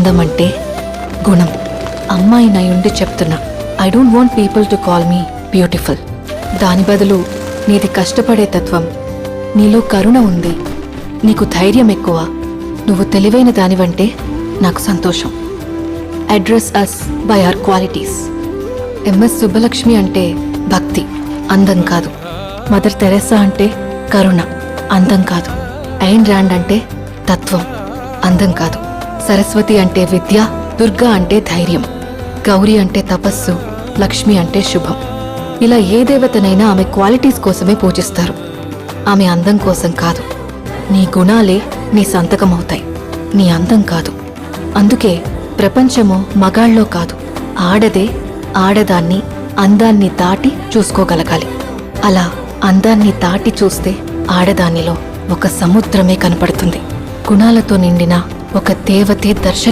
అందం అంటే గుణం. అమ్మాయి నయుండి చెప్తున్నా, I don't want people to call me beautiful. దాని బదులు నీది కష్టపడే తత్వం, నీలో కరుణ ఉంది, నీకు ధైర్యం ఎక్కువ, నువ్వు తెలివైన దానివంటే నాకు సంతోషం. Address us by our qualities. M S Subbulakshmi అంటే భక్తి, అందం కాదు. మదర్ తెరెసా అంటే కరుణ, అందం కాదు. ఐన్ ర్యాండ్ అంటే తత్వం, అందం కాదు. సరస్వతి అంటే విద్య, దుర్గా అంటే ధైర్యం, గౌరీ అంటే తపస్సు, లక్ష్మి అంటే శుభం. ఇలా ఏ దేవతనైనా ఆమె క్వాలిటీస్ కోసమే పూజిస్తారు, ఆమె అందం కోసం కాదు. నీ గుణాలే నీ సంతకమవుతాయి, నీ అందం కాదు. అందుకే ప్రపంచము మగాళ్ళలో కాదు, ఆడదే ఆడదాన్ని అందాన్ని దాటి చూసుకోగలగాలి. అలా అందాన్ని దాటి చూస్తే ఆడదానిలో ఒక సముద్రమే కనపడుతుంది. గుణాలతో నిండిన ఒక దేవతే దర్శనం